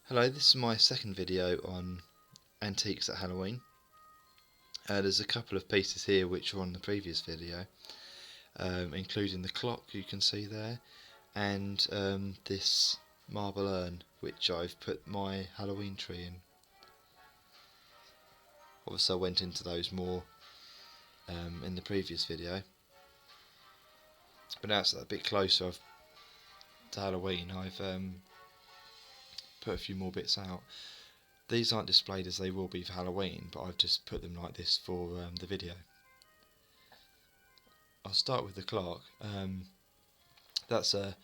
Hello, this is my second video on antiques at Halloween. There's a couple of pieces here which were on the previous video, including the clock you can see there, and this marble urn which I've put my Halloween tree in. Obviously I went into those more in the previous video, but now it's a bit closer to Halloween. I've put a few more bits out. These aren't displayed as they will be for Halloween, but I've just put them like this for the video. I'll start with the clock. That's a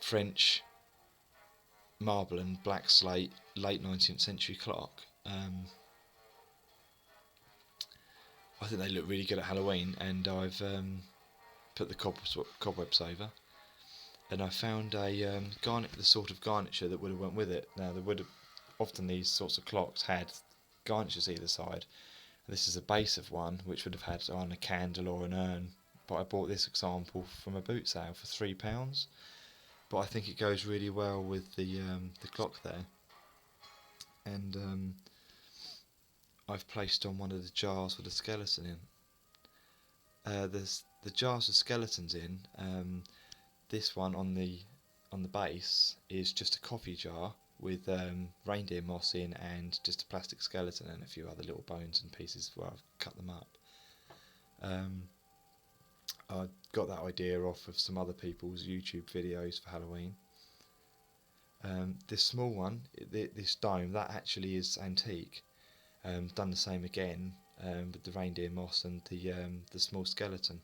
French marble and black slate late 19th century clock. I think they look really good at Halloween, and I've put the cobwebs over. And I found a the sort of garniture that would have went with it. Now there would have often these sorts of clocks had garnitures either side. And this is a base of one which would have had on a candle or an urn. But I bought this example from a boot sale for £3. But I think it goes really well with the clock there. And I've placed on one of the jars with a skeleton in. There's the jars with skeletons in. This one on the base is just a coffee jar with reindeer moss in and just a plastic skeleton and a few other little bones and pieces where I've cut them up. I got that idea off of some other people's YouTube videos for Halloween. This small one, this dome, that actually is antique. Done the same again with the reindeer moss and the small skeleton,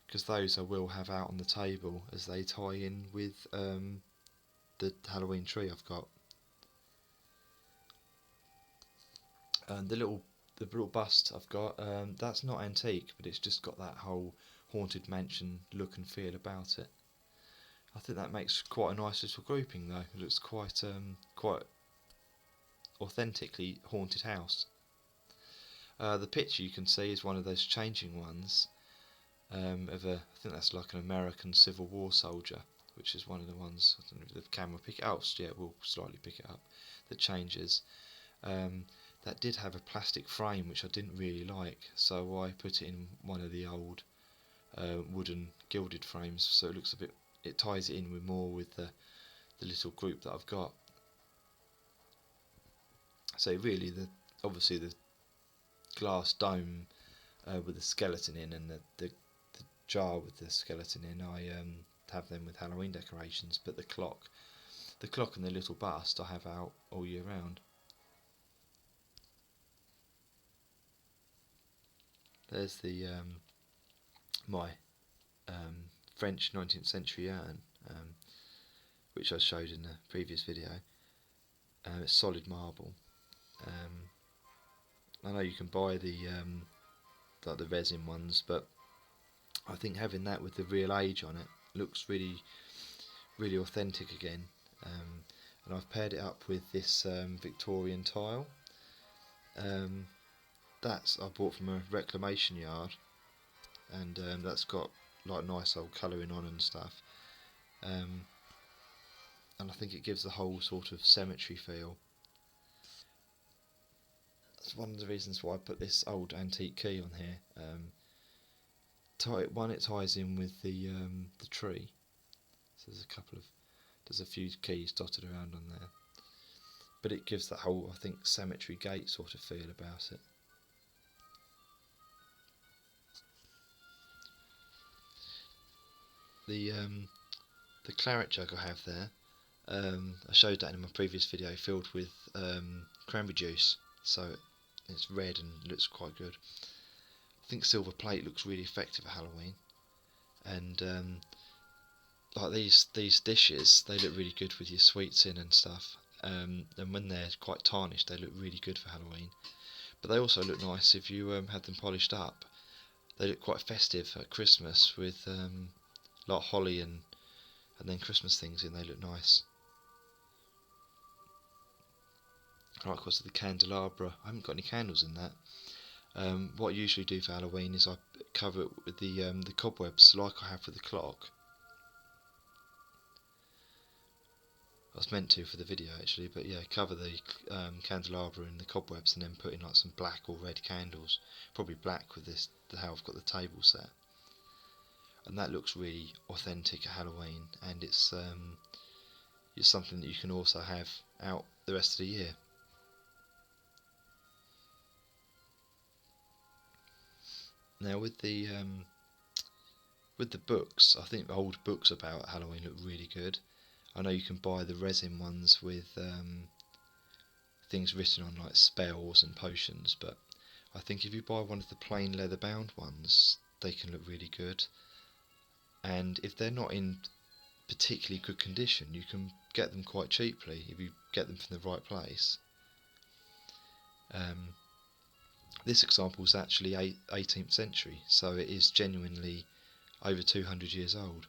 because those I will have out on the table as they tie in with the Halloween tree I've got. And the little bust I've got, that's not antique, but it's just got that whole haunted mansion look and feel about it. I think that makes quite a nice little grouping though. It looks quite authentically haunted house. The picture you can see is one of those changing ones of I think that's like an American Civil War soldier, which is one of the ones, I don't know if the camera pick it up, yeah, we'll slightly pick it up, that changes. That did have a plastic frame which I didn't really like, so I put it in one of the old wooden gilded frames, so it looks a bit, it ties it in with more with the little group that I've got. So really, obviously the glass dome with the skeleton in, and the jar with the skeleton in, I have them with Halloween decorations, but the clock and the little bust I have out all year round. There's the my French 19th century urn, which I showed in the previous video. It's solid marble. I know you can buy the like the resin ones, but I think having that with the real age on it looks really authentic again. And I've paired it up with this Victorian tile. That's I bought from a reclamation yard, and that's got like nice old colouring on and stuff. And I think it gives the whole sort of cemetery feel. That's one of the reasons why I put this old antique key on here. It ties in with the tree. So there's a few keys dotted around on there, but it gives that whole, I think, cemetery gate sort of feel about it. The claret jug I have there, I showed that in my previous video, filled with cranberry juice, so it's red and looks quite good. I think silver plate looks really effective at Halloween, and like these dishes, they look really good with your sweets in and stuff. And when they're quite tarnished, they look really good for Halloween. But they also look nice if you have them polished up. They look quite festive at Christmas with like holly and then Christmas things in. They look nice. Right, of course, the candelabra. I haven't got any candles in that. What I usually do for Halloween is I cover it with the cobwebs, like I have for the clock. was meant to for the video actually, but yeah, cover the candelabra in the cobwebs and then put in like some black or red candles, probably black with this, how I've got the table set, and that looks really authentic at Halloween, and it's something that you can also have out the rest of the year. Now with the books, I think the old books about Halloween look really good. I know you can buy the resin ones with things written on like spells and potions, but I think if you buy one of the plain leather bound ones, they can look really good. And if they're not in particularly good condition, you can get them quite cheaply if you get them from the right place. This example is actually 18th century, so it is genuinely over 200 years old.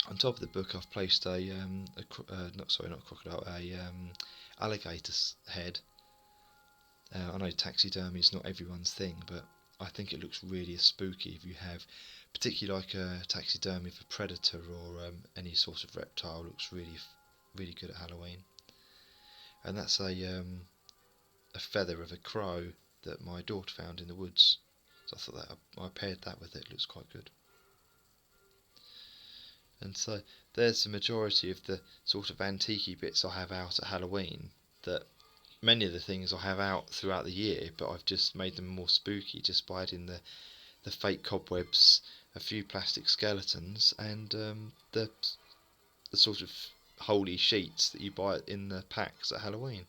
On top of the book, I've placed not crocodile, alligator's head. I know taxidermy is not everyone's thing, but I think it looks really spooky if you have, particularly like a taxidermy of a predator or any sort of reptile. Looks really good at Halloween. And that's a feather of a crow that my daughter found in the woods. So I thought that I paired that with it. It looks quite good. And so there's the majority of the sort of antique bits I have out at Halloween. That many of the things I have out throughout the year, but I've just made them more spooky just by adding the fake cobwebs, a few plastic skeletons, and the sort of holy sheets that you buy in the packs at Halloween,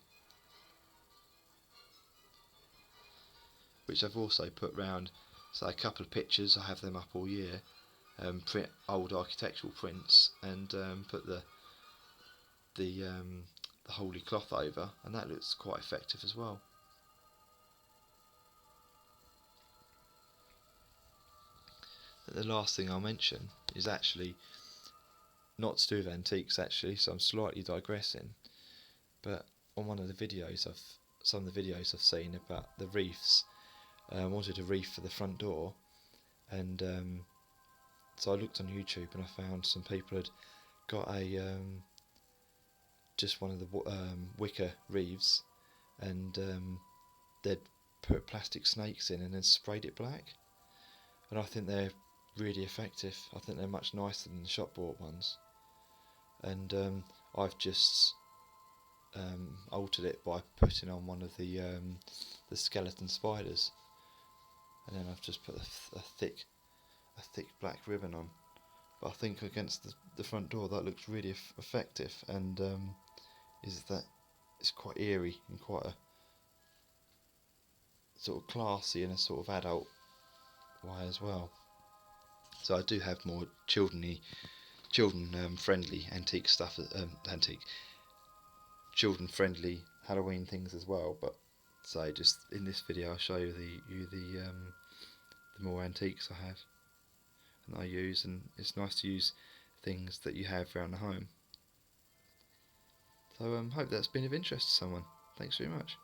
which I've also put round. So a couple of pictures, I have them up all year. Print old architectural prints and put the holy cloth over, and that looks quite effective as well. The last thing I'll mention is actually not to do with antiques actually, so I'm slightly digressing, but on one of the videos some of the videos I've seen about the wreaths, I wanted a wreath for the front door, and so I looked on YouTube and I found some people had got a just one of the wicker wreaths, and they'd put plastic snakes in and then sprayed it black, and I think they're really effective. I think they're much nicer than the shop bought ones, and I've just altered it by putting on one of the skeleton spiders, and then I've just put a thick black ribbon on. But I think against the front door that looks really effective, and is that it's quite eerie and quite a sort of classy in a sort of adult way as well. So I do have more children friendly antique stuff, children friendly Halloween things as well. But so just in this video I'll show you the more antiques I have and I use, and it's nice to use things that you have around the home. So hope that's been of interest to someone. Thanks very much.